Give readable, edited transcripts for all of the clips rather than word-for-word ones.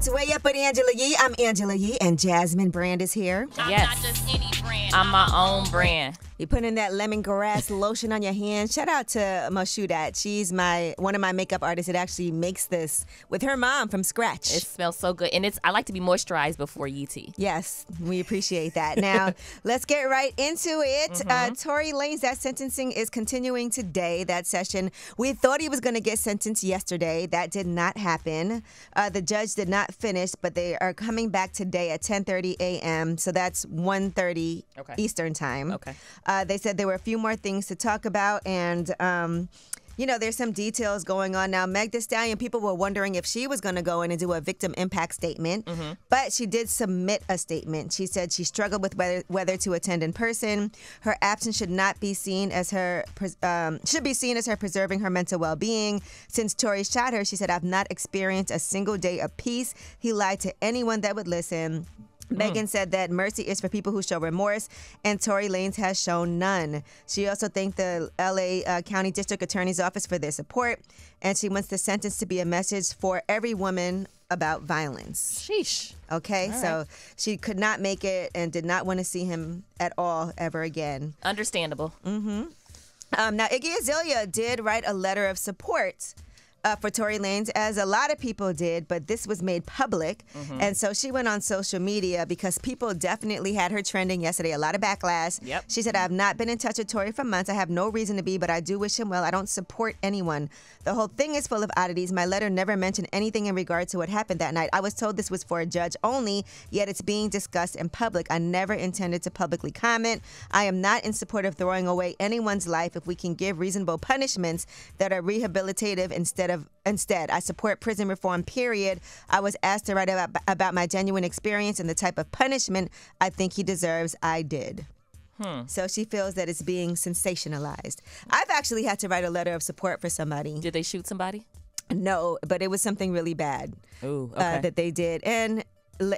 It's Way Up with Angela Yee. I'm Angela Yee, and Jasmine Brand is here. I'm not just any brand. I'm my own brand. You putting that lemongrass lotion on your hands. Shout out to Moshudat. She's one of my makeup artists that actually makes this with her mom from scratch. It smells so good. And I like to be moisturized before you tea. Yes, we appreciate that. Now, let's get right into it. Tory Lanez, that sentencing is continuing today, that session. We thought he was going to get sentenced yesterday. That did not happen. The judge did not finish, but they are coming back today at 10:30 a.m., so that's 1:30 Eastern time. Okay. They said there were a few more things to talk about, and there's some details going on now. Meg Thee Stallion, people were wondering if she was going to go in and do a victim impact statement, but she did submit a statement. She said she struggled with whether to attend in person. Her absence should not be seen as her preserving her mental well-being. Since Tory shot her, she said, "I've not experienced a single day of peace. He lied to anyone that would listen." Megan said that mercy is for people who show remorse, and Tory Lanez has shown none. She also thanked the L.A. County District Attorney's Office for their support, and she wants the sentence to be a message for every woman about violence. Sheesh. Okay, all so right. She could not make it and did not want to see him at all ever again. Understandable. Now, Iggy Azalea did write a letter of support for Tory Lanez, as a lot of people did, but this was made public. And so she went on social media because people definitely had her trending yesterday. A lot of backlash. Yep. She said, "I've not been in touch with Tory for months. I have no reason to be, but I do wish him well. I don't support anyone. The whole thing is full of oddities. My letter never mentioned anything in regard to what happened that night. I was told this was for a judge only, yet it's being discussed in public. I never intended to publicly comment. I am not in support of throwing away anyone's life if we can give reasonable punishments that are rehabilitative Instead, I support prison reform, period. I was asked to write about my genuine experience and the type of punishment I think he deserves. I did." So she feels that it's being sensationalized. I've actually had to write a letter of support for somebody. Did they shoot somebody? No, but it was something really bad that they did. And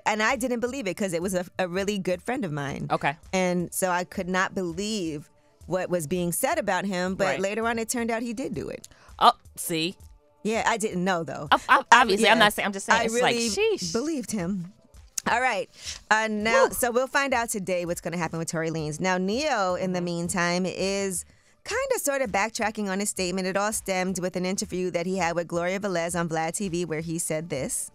I didn't believe it because it was a really good friend of mine. Okay. And so I could not believe what was being said about him. But later on, it turned out he did do it. Oh, see? Yeah, I didn't know, though. Obviously, I'm not saying. I'm just saying. I It's really like, sheesh. believed him. All right. Now, so we'll find out today what's going to happen with Tory Lanez. Now, Neo, in the meantime, is kind of sort of backtracking on his statement. It all stemmed with an interview that he had with Gloria Velez on Vlad TV, where he said this.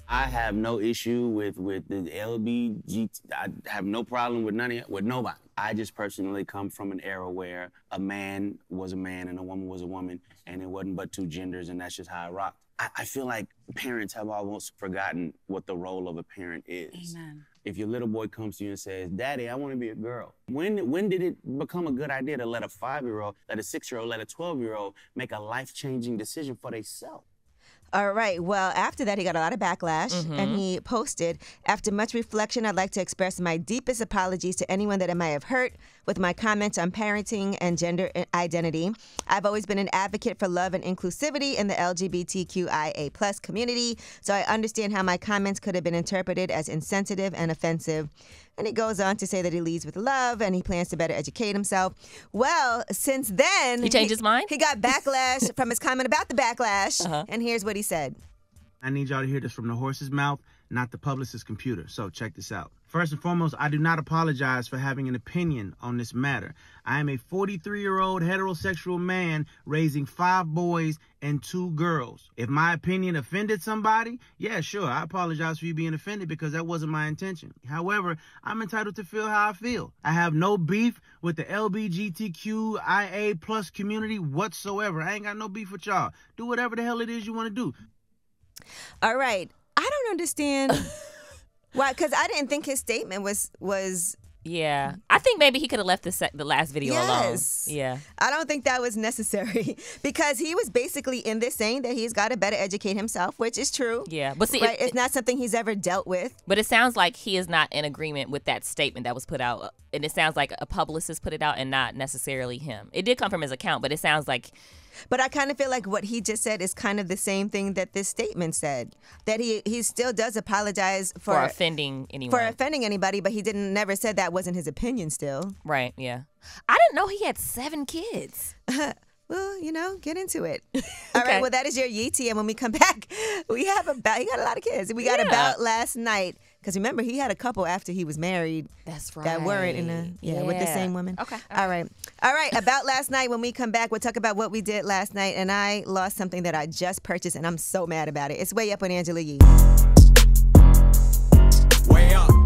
I have no issue with the LBGT. I have no problem with nobody. I just personally come from an era where a man was a man and a woman was a woman, and it wasn't but two genders, and that's just how I rock. I feel like parents have almost forgotten what the role of a parent is. Amen. If your little boy comes to you and says, "Daddy, I want to be a girl," when did it become a good idea to let a 5-year-old, let a 6-year-old, let a 12-year-old make a life-changing decision for themselves? All right. Well, after that, he got a lot of backlash, and he posted, "After much reflection, I'd like to express my deepest apologies to anyone that I might have hurt with my comments on parenting and gender identity. I've always been an advocate for love and inclusivity in the LGBTQIA+ community, so I understand how my comments could have been interpreted as insensitive and offensive." And he goes on to say that he leads with love and he plans to better educate himself. Well, since then... He changed his mind? He got backlash from his comment about the backlash. And here's what he said. I need y'all to hear this from the horse's mouth, not the publicist's computer. So check this out. First and foremost, I do not apologize for having an opinion on this matter. I am a 43-year-old heterosexual man raising 5 boys and 2 girls. If my opinion offended somebody, yeah, sure, I apologize for you being offended because that wasn't my intention. However, I'm entitled to feel how I feel. I have no beef with the LGBTQIA+ community whatsoever. I ain't got no beef with y'all. Do whatever the hell it is you want to do. All right. I don't understand why, because I didn't think his statement was. Yeah. I think maybe he could have left the last video alone. Yeah. I don't think that was necessary because he was basically in this saying that he's got to better educate himself, which is true. Yeah. But see, right? It's not something he's ever dealt with. But it sounds like he is not in agreement with that statement that was put out. And it sounds like a publicist put it out and not necessarily him. It did come from his account, but it sounds like... But I kind of feel like what he just said is kind of the same thing that this statement said. That he still does apologize for offending anyone. For offending anybody, but he never said that wasn't his opinion still. Right, yeah. I didn't know he had 7 kids. we'll, get into it. All right, well, that is your Yeetie. And when we come back, he got a lot of kids. We got About Last Night. Because remember, he had a couple after he was married. That's right. That weren't with the same woman. Okay. All right. About Last Night. When we come back, we'll talk about what we did last night. And I lost something that I just purchased, and I'm so mad about it. It's way up on Angela Yee. Way up.